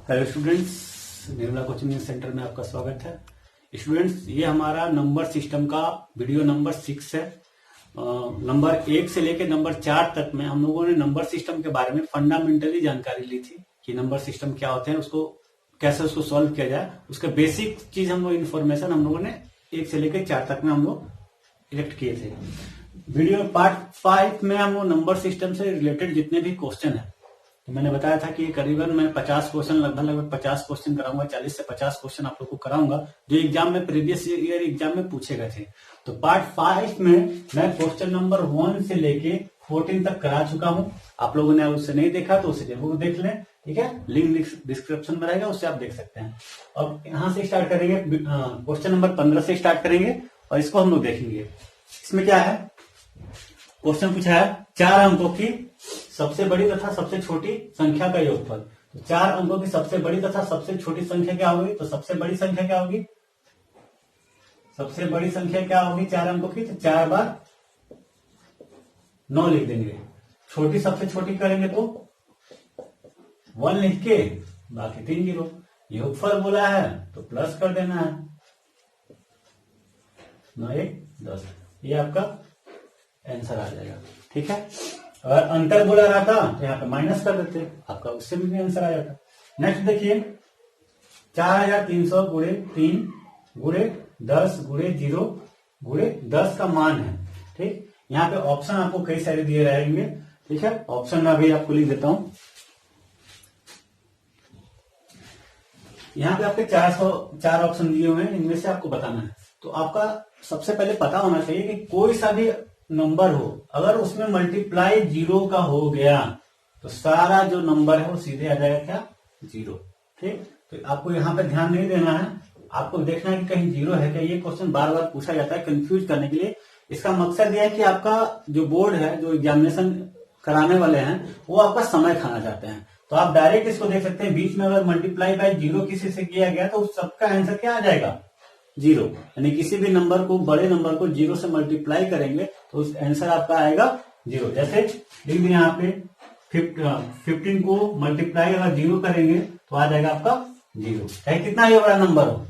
Hello students, Nirmala coaching centre में आपका स्वागत है। स्टूडेंट्स, ये हमारा नंबर सिस्टम का वीडियो नंबर 6 है। नंबर 1 से लेकर नंबर 4 तक में हम लोगों ने नंबर सिस्टम के बारे में फंडामेंटली जानकारी ली थी कि नंबर सिस्टम क्या होते हैं, उसको कैसे उसको सॉल्व किया जाए। उसका बेसिक चीज हम लोग इन्फॉर्मेशन हम लोगों ने 1 से लेकर 4 तक में हम लोग इलेक्ट किए थे। वीडियो पार्ट 5 में हम लोग नंबर सिस्टम से रिलेटेड जितने भी क्वेश्चन है, तो मैंने बताया था कि करीबन मैं 50 क्वेश्चन लगभग 50 क्वेश्चन कराऊंगा, 40 से 50 क्वेश्चन आप लोग को कराऊंगा जो एग्जाम में प्रीवियस ईयर एग्जाम में पूछे गए थे। तो पार्ट 5 में मैं क्वेश्चन नंबर 1 से लेके 14 तक करा चुका हूं। आप लोगों ने उसे नहीं देखा तो उसे जरूर देख लें, ठीक है। लिंक डिस्क्रिप्शन में रहेगा, उससे आप देख सकते हैं। अब यहां से स्टार्ट करेंगे, क्वेश्चन नंबर 15 से स्टार्ट करेंगे और इसको हम लोग देखेंगे। इसमें क्या है, क्वेश्चन पूछा है 4 अंकों की सबसे बड़ी तथा सबसे छोटी संख्या का योगफल। तो 4 अंकों की सबसे बड़ी तथा सबसे छोटी संख्या क्या होगी? तो सबसे बड़ी संख्या क्या होगी? सबसे बड़ी संख्या क्या होगी 4 अंकों की? तो 4 बार 9 लिख देंगे। छोटी सबसे छोटी करेंगे तो 1 लिख के बाकी 3 जीरो। योगफल बोला है तो प्लस कर देना है, 9 1 10। ये आपका आंसर आ जाएगा, ठीक है। अगर अंतर बोला रहा था तो यहाँ पे माइनस कर देते, आपका उससे भी आंसर आ जाता। नेक्स्ट देखिए, 4300 गुणे 3 गुणे 10 गुणे 0 गुणे 10 का मान है, ठीक। यहाँ पे ऑप्शन आपको कई सारे दिए रहेंगे, ठीक है। ऑप्शन में अभी आपको लिख देता हूं। यहाँ पे आपके 404 ऑप्शन दिए हुए हैं, इनमें से आपको बताना है। तो आपका सबसे पहले पता होना चाहिए कि कोई सा भी नंबर हो, अगर उसमें मल्टीप्लाई 0 का हो गया तो सारा जो नंबर है वो सीधे आ जाएगा क्या? 0, ठीक। तो आपको यहाँ पे ध्यान नहीं देना है, आपको देखना है कि कहीं 0 है क्या। ये क्वेश्चन बार बार पूछा जाता है कंफ्यूज करने के लिए। इसका मकसद यह है कि आपका जो बोर्ड है, जो एग्जामिनेशन कराने वाले हैं, वो आपका समय खाना चाहते हैं। तो आप डायरेक्ट इसको देख सकते हैं, बीच में अगर मल्टीप्लाई बाय 0 किसी से किया गया तो सबका आंसर क्या आ जाएगा? 0। यानी किसी भी नंबर को, बड़े नंबर को 0 से मल्टीप्लाई करेंगे तो उस आंसर आपका आएगा 0। जैसे लिख दिया यहाँ पे 15 को मल्टीप्लाई अगर 0 करेंगे तो आ जाएगा आपका 0। चाहे कितना ही बड़ा नंबर हो,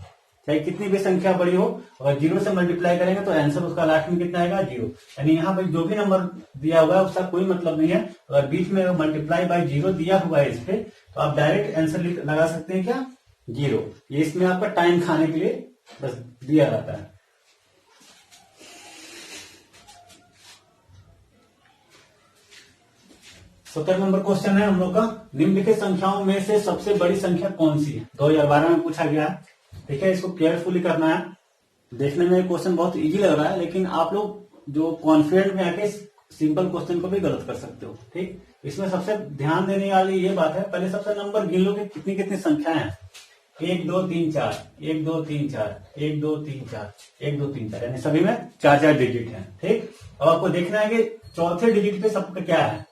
चाहे कितनी भी संख्या बड़ी हो, अगर 0 से मल्टीप्लाई करेंगे तो आंसर उसका लास्ट में कितना आएगा? 0। यानी यहाँ पे जो भी नंबर दिया हुआ है उसका कोई मतलब नहीं है। अगर बीच में मल्टीप्लाई बाय 0 दिया हुआ है इस पे, तो आप डायरेक्ट आंसर लगा सकते हैं क्या? 0। ये इसमें आपका टाइम खाने के लिए बस दिया रहता है। सत्रह नंबर क्वेश्चन है हम लोग का, निम्नलिखित संख्याओं में से सबसे बड़ी संख्या कौन सी है? 2012 में पूछा गया है, ठीक है। इसको केयरफुली करना है। देखने में क्वेश्चन बहुत इजी लग रहा है, लेकिन आप लोग जो कॉन्फिडेंट में आके सिंपल क्वेश्चन को भी गलत कर सकते हो, ठीक। इसमें सबसे ध्यान देने वाली ये बात है, पहले सबसे नंबर गिन लो कि कितनी कितनी संख्याएं हैं। 1 2 3 4 1 2 3 4 1 2 3 4 1 2 3 4, यानी सभी में 4 डिजिट हैं, ठीक। अब आपको देखना है कि चौथे डिजिट पे सबका क्या है।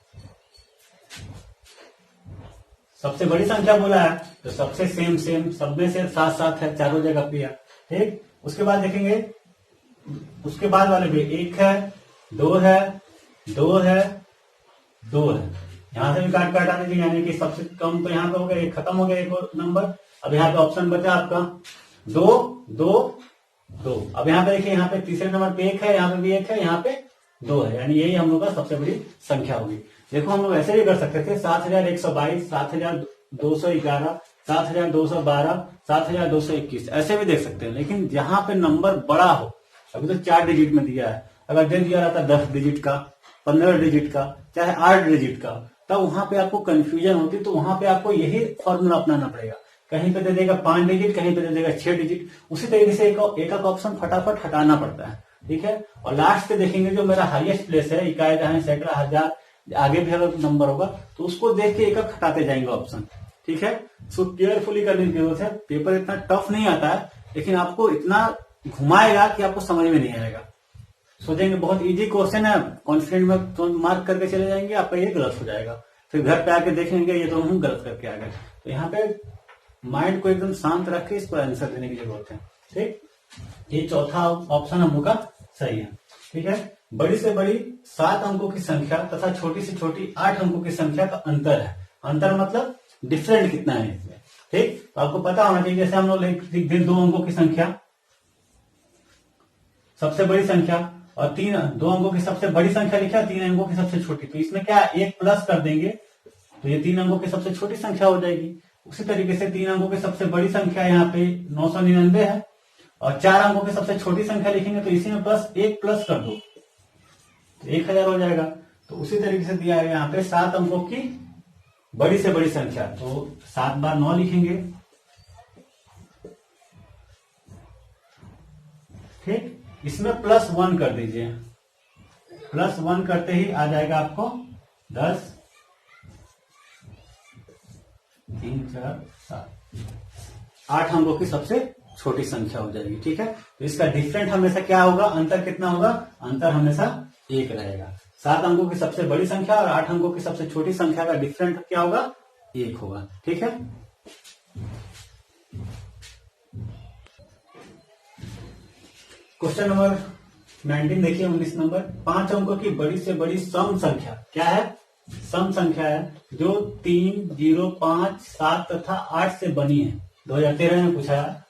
सबसे बड़ी संख्या बोला है तो सबसे सेम सब में से 7 7 है, चारों जगह पे है, ठीक। उसके बाद देखेंगे, उसके बाद वाले भी 1 है, 2 है, 2 है, 2 है। यहां से भी काट हटा दीजिए, यानी कि सबसे कम तो यहाँ पे हो गया, एक खत्म हो गया एक और नंबर। अब यहाँ पे ऑप्शन बचा आपका 2 2 2। अब यहाँ पे देखिए, यहाँ पे तीसरे नंबर पे 1 है, यहाँ पे भी 1 है, यहाँ पे 2 है, यानी यही हम लोग का सबसे बड़ी संख्या होगी। देखो हम लोग ऐसे भी कर सकते थे, 7122, 7211, 7212, 7221, ऐसे भी देख सकते हैं। लेकिन जहां पे नंबर बड़ा हो, अभी तो 4 डिजिट में दिया है, अगर दे दिया रहता 10 डिजिट का, 15 डिजिट का, चाहे 8 डिजिट का, तब वहां पे आपको कंफ्यूजन होती। तो वहां पे आपको यही फॉर्मूला अपनाना पड़ेगा। कहीं पे दे देगा 5 डिजिट, कहीं पे दे देगा 6 डिजिट। उसी तरीके से एक ऑप्शन फटाफट हटाना पड़ता है, ठीक है। और लास्ट पे देखेंगे जो मेरा हाईएस्ट प्लेस है, इकाई, दहाई, सैकड़ा, हजार, आगे भी अगर नंबर होगा तो उसको देख के एक हटाते जाएंगे ऑप्शन, ठीक है। इसको केयरफुली करने की जरूरत है। पेपर इतना टफ नहीं आता है, लेकिन आपको इतना घुमाएगा कि आपको समझ में नहीं आएगा। सोचेंगे बहुत इजी क्वेश्चन है, कॉन्फिडेंट में तो मार्क करके चले जाएंगे, आपका ये गलत हो जाएगा। फिर घर पे आके देखेंगे ये तो हम गलत करके आ गए। तो यहाँ पे माइंड को एकदम शांत रख के इसको आंसर देने की जरूरत है, ठीक। ये चौथा ऑप्शन हम लोग का सही है, ठीक है। बड़ी से बड़ी 7 अंकों की संख्या तथा छोटी से छोटी 8 अंकों की संख्या का अंतर है। अंतर मतलब डिफरेंट कितना है इसमें। ठीक, तो आपको पता होना चाहिए जैसे हम लोग लिख दें 2 अंकों की संख्या सबसे बड़ी संख्या और 2 अंकों की सबसे बड़ी संख्या लिखा, 3 अंकों की सबसे छोटी, तो इसमें क्या 1 प्लस कर देंगे तो ये 3 अंकों की सबसे छोटी संख्या हो जाएगी। उसी तरीके से 3 अंकों की सबसे बड़ी संख्या यहाँ पे 999 है और 4 अंकों की सबसे छोटी संख्या लिखेंगे तो इसी में प्लस 1 प्लस कर दो तो 1000 हो जाएगा। तो उसी तरीके से दिया है यहाँ पे 7 अंकों की बड़ी से बड़ी संख्या, तो 7 बार 9 लिखेंगे, ठीक, इसमें +1 कर दीजिए, +1 करते ही आ जाएगा आपको 10, 3, 4, 7, 8 अंकों की सबसे छोटी संख्या हो जाएगी। ठीक है, तो इसका डिफरेंट हमेशा क्या होगा, अंतर कितना होगा, अंतर हमेशा 1 रहेगा। 7 अंकों की सबसे बड़ी संख्या और 8 अंकों की सबसे छोटी संख्या का डिफरेंट क्या होगा, 1 होगा। ठीक है, क्वेश्चन नंबर 19 देखिए, 19 नंबर, 5 अंकों की बड़ी से बड़ी सम संख्या क्या है, सम संख्या है जो 3, 0, 5, 7 तथा 8 से बनी है। 2013 में पूछा है,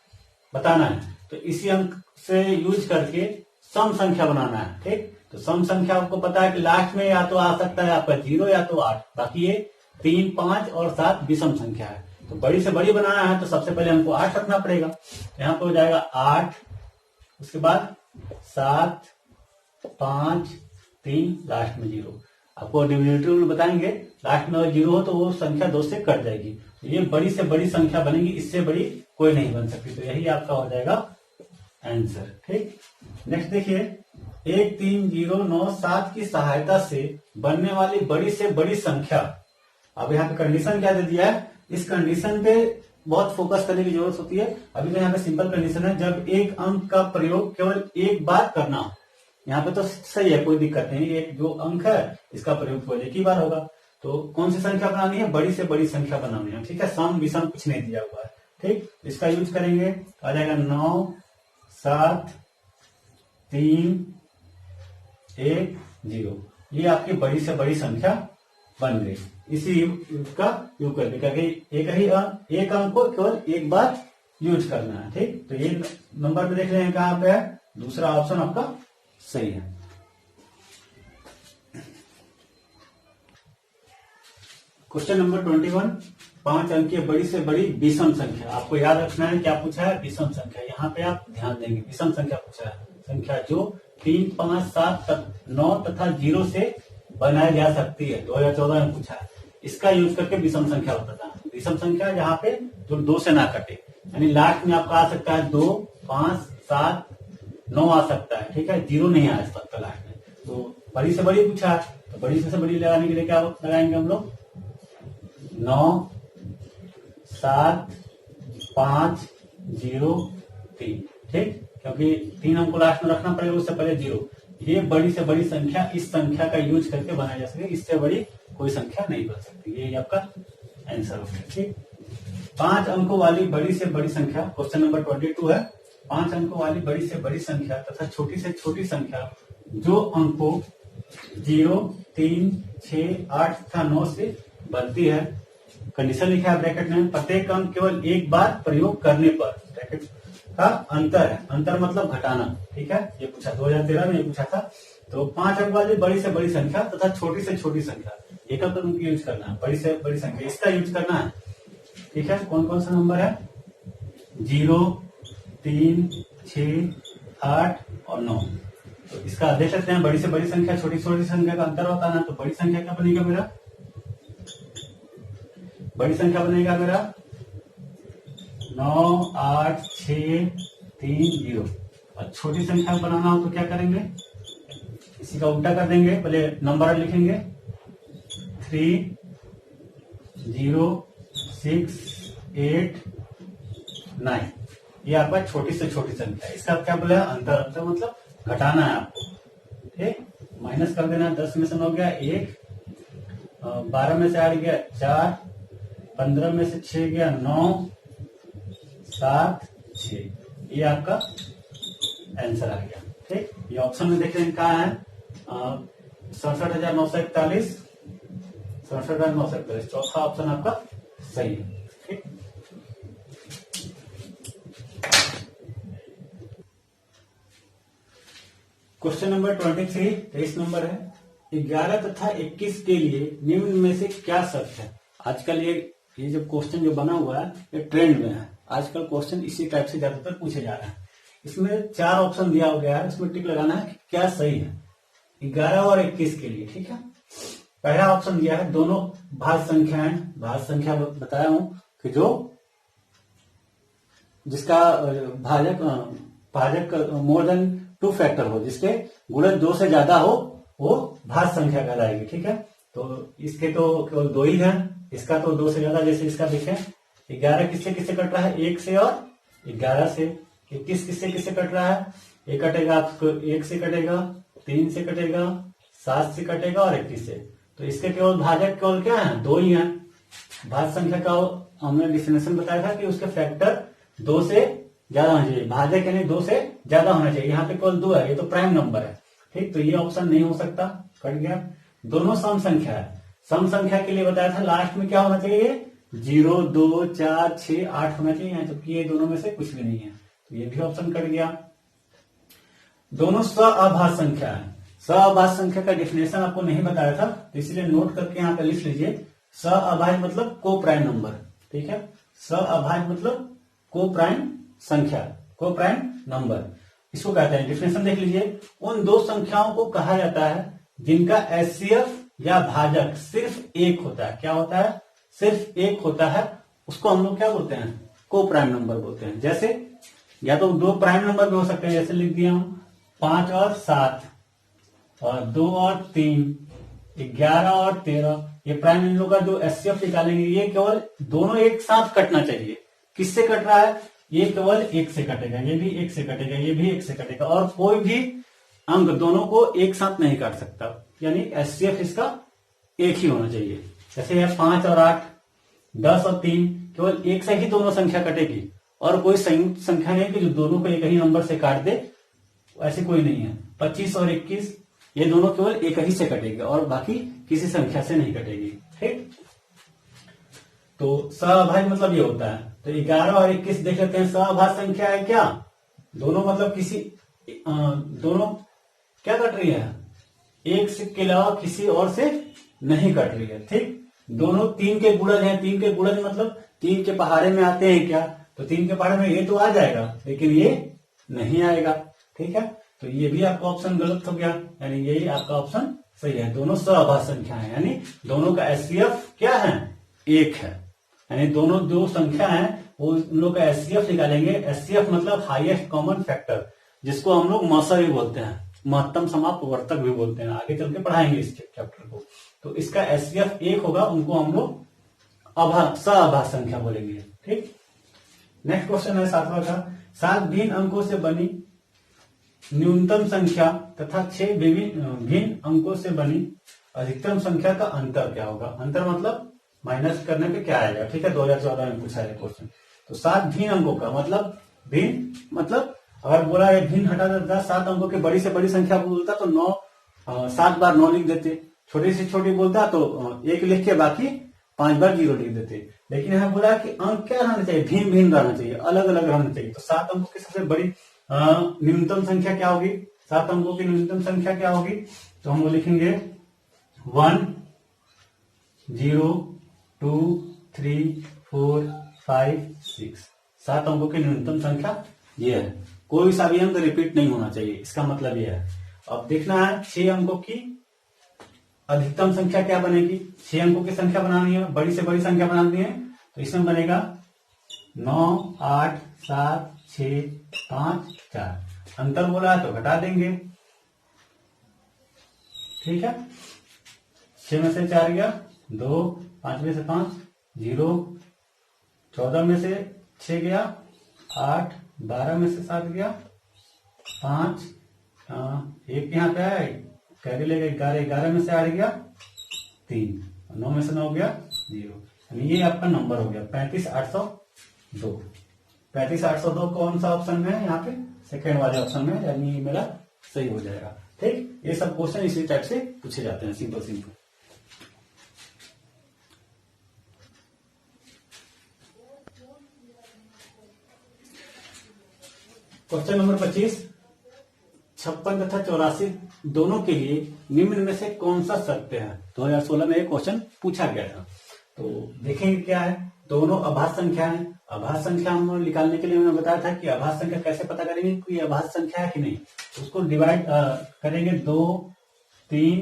बताना है, तो इसी अंक से यूज करके सम संख्या बनाना है। ठीक, तो सम संख्या आपको पता है कि लास्ट में या तो आ सकता है आपका 0 या तो 8, बाकी ये 3, 5 और 7 विषम संख्या है। तो बड़ी से बड़ी बनाना है तो सबसे पहले हमको 8 रखना पड़ेगा, यहाँ पे हो जाएगा 8, उसके बाद 7, 5, 3, लास्ट में 0। आपको डिविडेटिव रूल बताएंगे, लास्ट में अगर 0 हो तो वो संख्या 2 से कट जाएगी, तो ये बड़ी से बड़ी संख्या बनेगी, इससे बड़ी कोई नहीं बन सकती, तो यही आपका हो जाएगा आंसर। ठीक, नेक्स्ट देखिए, 1, 3, 0, 9, 7 की सहायता से बनने वाली बड़ी से बड़ी संख्या। अब यहाँ पे कंडीशन क्या दे दिया है, इस कंडीशन पे बहुत फोकस करने की जरूरत होती है। अभी तो यहाँ पे सिंपल कंडीशन है, जब एक अंक का प्रयोग केवल एक बार करना हो। यहाँ पे तो सही है, कोई दिक्कत नहीं, एक जो अंक है इसका प्रयोग केवल एक ही बार होगा। तो कौन सी संख्या बनानी है, बड़ी से बड़ी संख्या बनानी है। ठीक है, सम विषम कुछ नहीं दिया हुआ है। ठीक, इसका यूज करेंगे, आ जाएगा 9, 7, 3, 1, 0। ये आपकी बड़ी से बड़ी संख्या बन गई इसी का यूज करके, क्योंकि एक अंक को केवल एक बार यूज करना है। ठीक, तो ये नंबर पे देख रहे हैं कहां पे है, दूसरा ऑप्शन आपका सही है। क्वेश्चन नंबर 21, 5 अंकीय बड़ी से बड़ी विषम संख्या। आपको याद रखना है क्या पूछा है, विषम संख्या। यहाँ पे आप ध्यान देंगे, विषम संख्या पूछा है, संख्या जो 3, 5, 7, 9 तथा 0 से बनाई जा सकती है। 2014 में पूछा है, इसका यूज करके विषम संख्या बताना। विषम संख्या यहाँ पे जो 2 से ना कटे, यानी लास्ट में आपका आ सकता है 2, 5, 7, 9 आ सकता है। ठीक है, 0 नहीं आ सकता लास्ट में। तो बड़ी से बड़ी पूछा है, तो बड़ी से बड़ी लगाने के लिए क्या लगाएंगे हम लोग, 9, 7, 5, 0, 3। ठीक, क्योंकि 3 हमको लास्ट में रखना पड़ेगा, उससे पहले 0। ये बड़ी से बड़ी संख्या इस संख्या का यूज करके बनाई जा सके, इससे बड़ी कोई संख्या नहीं बन सकती। ये आपका आंसर होगा। ठीक, 5 अंकों वाली बड़ी से बड़ी संख्या, क्वेश्चन नंबर 22 है, 5 अंकों वाली बड़ी से बड़ी संख्या तथा छोटी से छोटी संख्या जो अंकों 0, 3, 6, 8 तथा 9 से बनती है। कंडीशन लिखा है ब्रैकेट में, प्रत्येक अंक केवल एक बार प्रयोग करने पर, ब्रैकेट का अंतर है, अंतर मतलब घटाना। ठीक है, ये पूछा 2013 में, ये पूछा था। तो 5 अंक वाली बड़ी से बड़ी संख्या तथा छोटी से छोटी संख्या, एक अंक यूज करना है, बड़ी से बड़ी संख्या इसका यूज करना है। ठीक है, कौन कौन सा नंबर है, 0, 3, 6, 8 और 9। तो इसका देख सकते हैं, बड़ी से बड़ी संख्या छोटी से छोटी संख्या का अंतर होता है ना, तो बड़ी संख्या क्या बनेगा मेरा, बड़ी संख्या बनेगा मेरा 9, 8, 6, 3, 0। और छोटी संख्या बनाना हो तो क्या करेंगे, इसी का उल्टा कर देंगे, पहले नंबर लिखेंगे 3, 0, 6, 8, 9। ये आपका छोटी से छोटी संख्या, इसका क्या बोला, अंतर। अंतर मतलब घटाना है आपको। ठीक, माइनस कर देना, 10 में से 9 गया 1, 12 में से 8 गया 4, 15 में से 6 गया 9, 7, 6। ये आपका आंसर आ गया। ठीक, ये ऑप्शन में देख रहे हैं कहाँ है, 67,941, 67,941, चौथा ऑप्शन आपका सही है। ठीक, क्वेश्चन नंबर 23, 23 नंबर है। 11 तथा 21 के लिए निम्न में से क्या सत्य है। आजकल ये जो क्वेश्चन जो बना हुआ है ये ट्रेंड में है। आजकल क्वेश्चन इसी टाइप से ज्यादातर पूछे जा रहे हैं। इसमें 4 ऑप्शन दिया गया है, इसमें टिक लगाना है कि क्या सही है 11 और 21 के लिए। ठीक है, पहला ऑप्शन दिया है दोनों भाज्य संख्याएं। भाज्य संख्या बताया हूं कि जो जिसका भाजक मोर देन 2 फैक्टर हो, जिसके गुणज 2 से ज्यादा हो, वो भाज्य संख्या कहलाएगी। ठीक है, तो इसके तो केवल 2 ही है, इसका तो 2 से ज्यादा। जैसे इसका देखें 11 किससे किससे कट रहा है, 1 से और 11 से। 21 किससे किससे कट रहा है, ये कटेगा आपको 1 से कटेगा, 3 से कटेगा, 7 से कटेगा और 21 से। तो इसके केवल भाजक केवल क्या है, 2 ही है। भाज्य संख्या का हमने डिफिनेशन बताया था कि उसके फैक्टर 2 से ज्यादा होना चाहिए, भाजक यानी 2 से ज्यादा होना चाहिए। यहाँ पे केवल 2 है, ये तो प्राइम नंबर है। ठीक, तो ये ऑप्शन नहीं हो सकता, कट गया। दोनों सम संख्या है। सम संख्या के लिए बताया था लास्ट में क्या होना चाहिए, 0, 2, 4, 6, 8 होना चाहिए, जबकि ये दोनों में से कुछ भी नहीं है, तो ये भी ऑप्शन कट गया। दोनों सअभाज्य संख्या है। सअभाज्य संख्या का डिफिनेशन आपको नहीं बताया था, तो इसलिए नोट करके यहाँ पे लिख लीजिए। सअभाज्य मतलब को प्राइम नंबर। ठीक है, सअभाज्य मतलब को प्राइम संख्या, को प्राइम नंबर, इसको कहते हैं। डिफिनेशन देख लीजिए, उन 2 संख्याओं को कहा जाता है जिनका एचसीएफ या भाजक सिर्फ 1 होता है। क्या होता है, सिर्फ 1 होता है, उसको हम लोग क्या बोलते हैं, को प्राइम नंबर बोलते हैं। जैसे या तो 2 प्राइम नंबर भी हो सकते हैं, जैसे लिख दिया हूं 5 और 7 और 2 और 3, 11 और 13। ये प्राइम नंबर का जो एचसीएफ निकालेंगे, ये केवल दोनों एक साथ कटना चाहिए। किससे कट रहा है, ये केवल 1 से कटेगा, ये भी 1 से कटेगा, ये भी 1 से कटेगा, और कोई भी अंक दोनों को एक साथ नहीं काट सकता, यानी एचसीएफ इसका 1 ही होना चाहिए। जैसे है 5 और 8, 10 और 3, केवल 1 से ही दोनों संख्या कटेगी, और कोई संयुक्त संख्या नहीं कि जो दोनों को एक ही नंबर से काट दे, ऐसे कोई नहीं है। 25 और 21, ये दोनों केवल एक ही से कटेगी और बाकी किसी संख्या से नहीं कटेगी। ठीक, तो सअभाज्य मतलब ये होता है। तो 11 और 21 देख लेते हैं, सअभाज्य संख्या है क्या, दोनों मतलब किसी दोनों क्या कट रही है, 1 से के अलावा किसी और से नहीं कट रही है। ठीक, दोनों 3 के गुणज हैं। 3 के गुणज मतलब 3 के पहाड़े में आते हैं क्या, तो 3 के पहाड़े में ये तो आ जाएगा, लेकिन ये नहीं आएगा। ठीक है, तो ये भी आपका ऑप्शन गलत हो गया, यानी यही आपका ऑप्शन सही है। दोनों सअभाज्य संख्या है, यानी दोनों का एचसीएफ क्या है, 1 है। यानी दोनों 2 संख्या है, वो उन लोग का एचसीएफ निकालेंगे। एचसीएफ मतलब हाईएस्ट कॉमन फैक्टर, जिसको हम लोग मौसा भी बोलते हैं, महत्तम समापवर्तक भी बोलते हैं। आगे चल के पढ़ाएंगे इस चैप्टर को। तो इसका एचसीएफ 1 होगा, उनको हम लोग सअभाज्य संख्या बोलेंगे। ठीक, नेक्स्ट क्वेश्चन है 7वां का, 7 भिन्न अंकों से बनी न्यूनतम संख्या तथा 6 भिन्न अंकों से बनी अधिकतम संख्या का अंतर क्या होगा। अंतर मतलब माइनस करने पे क्या आएगा। ठीक है, 2014 में पूछा है क्वेश्चन। तो 7 भिन्न अंकों का मतलब, भिन्न मतलब अगर बोला है भिन्न हटा देता, 7 अंकों की बड़ी से बड़ी संख्या बोलता तो 9 7 बार 9 लिख देते, छोटी से छोटी बोलता तो 1 लिख के बाकी 5 बार 0 लिख देते। लेकिन यहाँ बोला कि अंक क्या रहना चाहिए, भिन्न भिन्न रहना चाहिए, अलग अलग रहना चाहिए। तो 7 अंकों की सबसे बड़ी न्यूनतम संख्या क्या होगी, 7 अंकों की न्यूनतम संख्या क्या होगी, तो हम वो लिखेंगे 1, 0, 2, 3, 4, 5, 6। 7 अंकों की न्यूनतम संख्या ये है। कोई सा भी अंक रिपीट नहीं होना चाहिए, इसका मतलब ये है। अब देखना है 6 अंकों की अधिकतम संख्या क्या बनेगी। 6 अंकों की संख्या बनानी है, बड़ी से बड़ी संख्या बनानी है, तो इसमें बनेगा 9, 8, 7, 6, 5, 4। अंतर बोला है तो घटा देंगे। ठीक है, 6 में से 4 गया 2, 5 में से 5 0, 14 में से 6 गया 8, 12 में से 7 गया 5, 1 यहाँ पे है कैरी लेगा 11, 11 में से 8 गया 3, 9 में से 9 गया 0। यानी ये आपका नंबर हो गया 35,802। 35,802 कौन सा ऑप्शन में है, यहाँ पे सेकेंड वाले ऑप्शन में, यानी ये मेरा सही हो जाएगा। ठीक, ये सब क्वेश्चन इसी टाइप से पूछे जाते हैं, सिंपल सिंपल। क्वेश्चन नंबर 25, 56 तथा 84 दोनों के लिए निम्न में से कौन सा सत्य है। 2016 में एक क्वेश्चन पूछा गया था। तो देखेंगे क्या है, दोनों अभाज्य संख्या है। अभाज्य संख्या हम निकालने के लिए मैंने बताया था कि अभाज्य संख्या कैसे पता करेंगे कि अभाज्य संख्या है कि नहीं। उसको डिवाइड करेंगे 2, 3,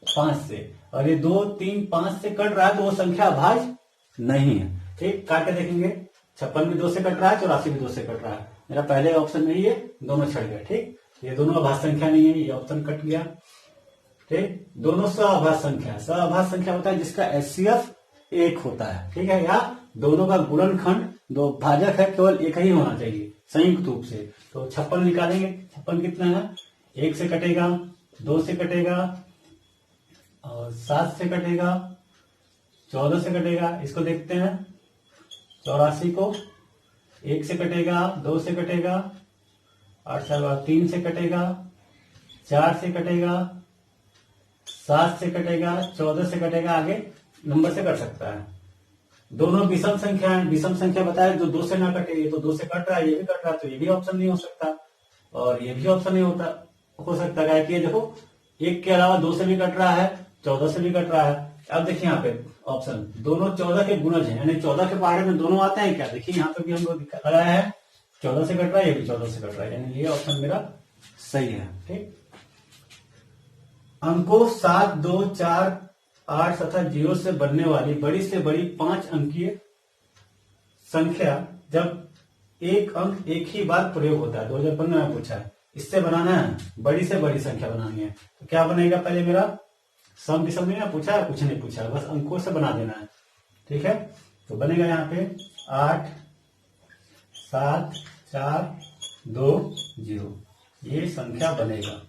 5 से, और ये 2, 3, 5 से कट रहा है तो वो संख्या अभाज्य नहीं है। ठीक, काट के देखेंगे 56 भी 2 से कट रहा है, 84 भी 2 से कट रहा है। मेरा पहले ऑप्शन में ये दोनों छट गए। ठीक, ये दोनों अभाज्य संख्या नहीं है, ये ऑप्शन कट गया। ठीक, दोनों सअभाज्य संख्या। सअभाज्य संख्या होता है जिसका HCF 1 होता है। ठीक है, या दोनों का गुणनखंड, दो भाजक है, केवल एक ही होना चाहिए संयुक्त रूप से। तो 56 निकालेंगे, 56 कितना है, 1 से कटेगा, 2 से कटेगा, और 7 से कटेगा, 14 से कटेगा। इसको देखते हैं, 84 को 1 से कटेगा, 2 से कटेगा, 8 4 3 से कटेगा, 4 से कटेगा, 7 से कटेगा, 14 से कटेगा, आगे नंबर से कट सकता है। दोनों विषम संख्या है, विषम संख्या बताया जो 2 से ना कटे, ये तो 2 से कट रहा है, ये भी कट रहा है, तो ये भी ऑप्शन नहीं हो सकता, और ये भी ऑप्शन नहीं हो सकता है कि देखो 1 के अलावा 2 से भी कट रहा है, 14 से भी कट रहा है। अब देखिए यहाँ पे ऑप्शन दोनों 14 के गुणज हैं, यानी 14 के पहाड़े में दोनों आते हैं क्या। देखिए यहाँ पे भी हम लोग लगाया है 14 से कट रहा है, ये भी 14 से कट रहा है, यानी ये ऑप्शन मेरा सही है। ठीक, अंकों 7, 2, 4, 8 तथा 0 से बनने वाली बड़ी से बड़ी 5 अंकीय संख्या जब एक अंक एक ही बार प्रयोग होता है, 2015 में पूछा है, इससे बनाना है, बड़ी से बड़ी संख्या बनानी है। तो क्या बनेगा, पहले मेरा सम विषम नहीं पूछा है, कुछ नहीं पूछा है, बस अंकों से बना देना है। ठीक है, तो बनेगा यहाँ पे 8, 7, 4, 2, 0, ये संख्या बनेगा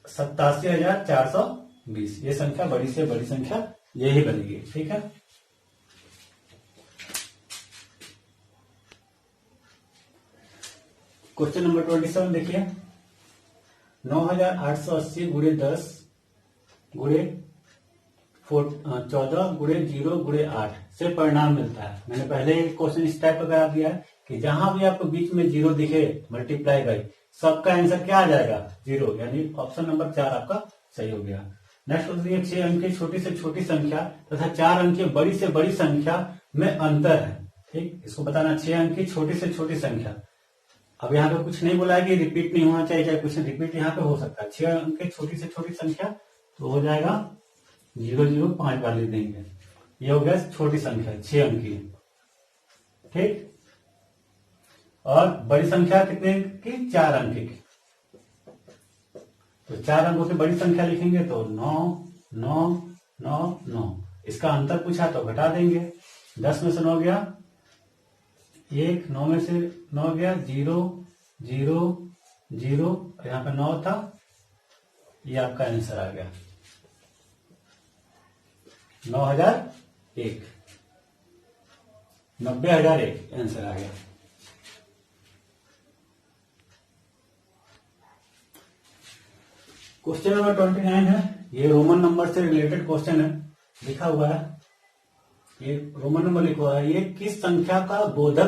87,420। ये संख्या बड़ी से बड़ी संख्या यही बनेगी। ठीक है, क्वेश्चन नंबर 27 देखिए, 9,880 गुणे 10 गुणे 14 गुणे 0 गुणे 8 से परिणाम मिलता है। मैंने पहले क्वेश्चन इस टाइप का करा दिया है कि जहां भी आपको बीच में 0 दिखे मल्टीप्लाई बाई, सबका आंसर क्या आ जाएगा, 0, यानी ऑप्शन नंबर 4 आपका सही हो गया। नेक्स्ट देखिए, 6 अंक की छोटी से छोटी संख्या तथा 4 अंक की बड़ी से बड़ी संख्या में अंतर है। ठीक, इसको बताना, 6 अंक की छोटी से छोटी संख्या। अब यहाँ पे कुछ नहीं बोला है कि रिपीट नहीं होना चाहिए, चाहे कुछ रिपीट यहाँ पे हो सकता है। 6 अंक की छोटी से छोटी संख्या तो हो जाएगा 0 0 5 बार लिख देंगे, ये हो गया छोटी संख्या 6 अंक की। ठीक, और बड़ी संख्या कितने की, 4 अंक की। तो 4 अंकों की बड़ी संख्या लिखेंगे तो 9 9 9 9। इसका अंतर पूछा तो घटा देंगे, 10 में से 9 गया 1, 9 में से 9 गया 0 0 0, यहाँ पे 9 था, ये आपका आंसर आ गया 9,001, 90,001 आंसर आ गया। क्वेश्चन नंबर 29 है, ये रोमन नंबर से रिलेटेड क्वेश्चन है, लिखा हुआ है, ये रोमन नंबर लिखा हुआ है, ये किस संख्या का बोध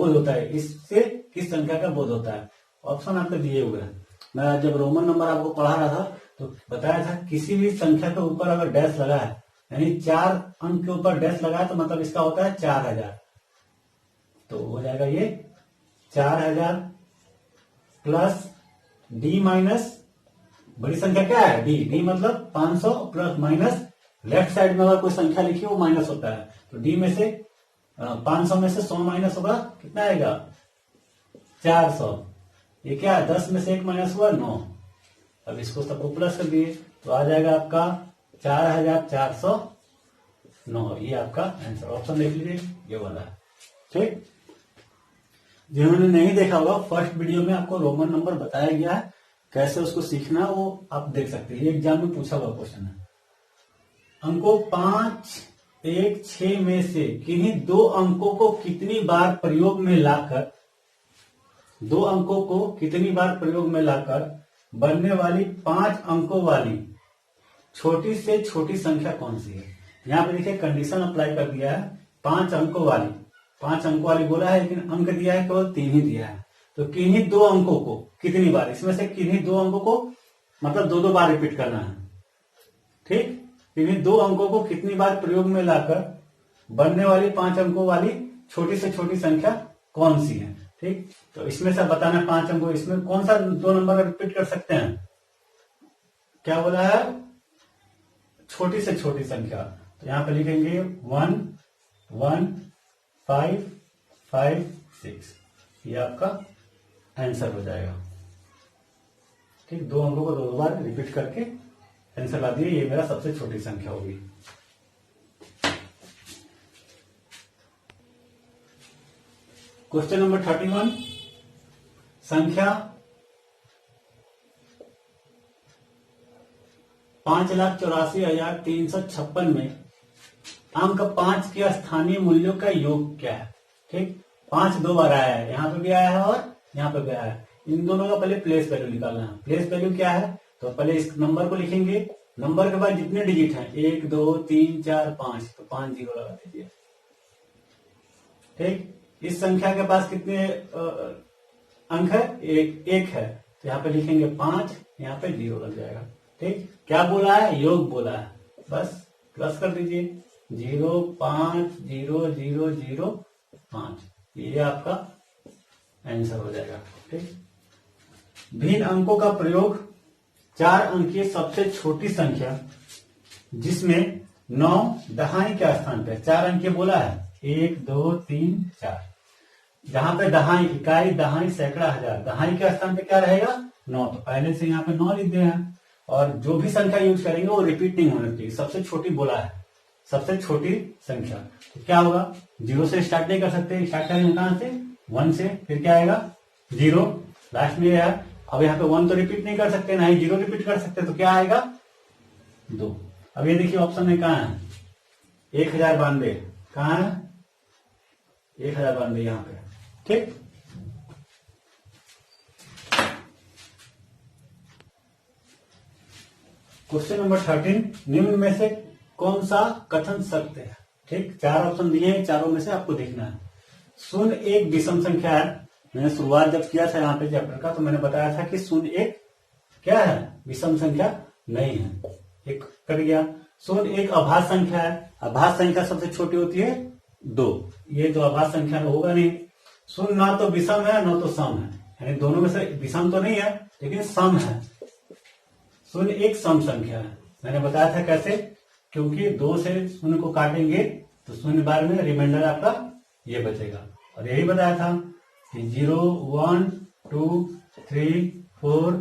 होता है, इससे किस संख्या का बोध होता है। ऑप्शन आपको दिए हुए हैं। मैं जब रोमन नंबर आपको पढ़ा रहा था तो बताया था किसी भी संख्या के ऊपर अगर डैश लगा है, यानी 4 अंक के ऊपर डैश लगा है, तो मतलब इसका होता है 4000। तो हो जाएगा ये 4000 प्लस डी माइनस बड़ी संख्या क्या है, डी, डी मतलब 500 प्लस माइनस लेफ्ट साइड में अगर कोई संख्या लिखी वो माइनस होता है, तो डी में से 500 में से 100 माइनस होगा, कितना आएगा 400। ये क्या है, 10 में से 1 माइनस हुआ 9। अब इसको सबको प्लस कर दिए तो आ जाएगा आपका 4,409। ये आपका आंसर, ऑप्शन देख लीजिए ये वाला है। ठीक, जिन्होंने नहीं देखा होगा, फर्स्ट वीडियो में आपको रोमन नंबर बताया गया है, कैसे उसको सीखना वो आप देख सकते हैं, ये एग्जाम में पूछा हुआ क्वेश्चन है। अंकों 5, 1, 6 में से किन्हीं 2 अंकों को कितनी बार प्रयोग में लाकर, 2 अंकों को कितनी बार प्रयोग में लाकर बनने वाली 5 अंकों वाली छोटी से छोटी संख्या कौन सी है। यहाँ पे देखिए कंडीशन अप्लाई कर दिया है, 5 अंकों वाली, 5 अंकों वाली बोला है, लेकिन अंक दिया है केवल 3 ही दिया है। तो किन्हीं दो अंकों को कितनी बार, इसमें से किन्हीं दो अंकों को मतलब दो दो बार रिपीट करना है। ठीक, किन्हीं दो अंकों को कितनी बार प्रयोग में लाकर बनने वाली 5 अंकों वाली छोटी से छोटी संख्या कौन सी है। ठीक, तो इसमें से बताना 5 अंकों, इसमें कौन सा 2 नंबर रिपीट कर सकते हैं। क्या बोला है, छोटी से छोटी संख्या। तो यहां पे लिखेंगे 1 1 5 5 6, ये आपका आंसर हो जाएगा। ठीक, 2 अंकों को 2 बार रिपीट करके आंसर ला दिए, ये मेरा सबसे छोटी संख्या होगी। क्वेश्चन नंबर 31, संख्या 5,84,356 में अंक 5 के स्थानीय मूल्यों का योग क्या है। ठीक, 5 2 बार आया है, यहां पे भी आया है और यहां पे भी आया है। इन दोनों का पहले प्लेस वैल्यू निकालना है। प्लेस वैल्यू क्या है, तो पहले इस नंबर को लिखेंगे, नंबर के बाद जितने डिजिट हैं 1 2 3 4 5, तो 5 0 लगा दीजिए। ठीक, इस संख्या के पास कितने अंक है, एक है, तो यहाँ पे लिखेंगे 5, यहाँ पे 0 लग जाएगा। ठीक, क्या बोला है, योग बोला है, बस प्लस कर दीजिए 0 5 0 0 0 5, ये आपका आंसर हो जाएगा। ठीक, भिन्न अंकों का प्रयोग 4 अंकीय सबसे छोटी संख्या जिसमें 9 दहाई के स्थान पे, 4 अंकीय बोला है 1 2 3 4, जहां पे दहाई, इकाई, दहाई, सैकड़ा, हजार, दहाई के स्थान पे क्या रहेगा 9, तो पहले से यहाँ पे 9 लिख दिए हैं। और जो भी संख्या यूज करेंगे वो रिपीट नहीं होना चाहिए, सबसे छोटी बोला है, सबसे छोटी संख्या। तो क्या होगा, 0 से स्टार्ट नहीं कर सकते, स्टार्ट करेंगे कहां से, 1 से, फिर क्या आएगा 0, लास्ट में है। अब यहाँ पे 1 तो रिपीट नहीं कर सकते, ना ही 0 रिपीट कर सकते, तो क्या आएगा 2। अब ये देखिए ऑप्शन में कहा है 1092, कहा है 1092 यहाँ पे। ठीक, क्वेश्चन नंबर 13, निम्न में से कौन सा कथन सत्य है। ठीक, 4 ऑप्शन दिए हैं, चारों में से आपको देखना है। शून्य एक विषम संख्या है। मैंने शुरुआत जब किया था यहाँ पे चैप्टर का, तो मैंने बताया था कि शून्य एक क्या है, विषम संख्या नहीं है, एक कट गया। शून्य एक अभाज्य संख्या है, अभाज्य संख्या सबसे छोटी होती है 2, ये तो अभाज्य संख्या में होगा नहीं। शून्य ना तो विषम है ना तो सम है, यानी दोनों में से विषम तो नहीं है लेकिन सम है। शून्य एक सम संख्या है, मैंने बताया था कैसे, क्योंकि 2 से शून्य को काटेंगे तो शून्य बार में रिमाइंडर आपका ये बचेगा। और यही बताया था कि 0 1 2 3 4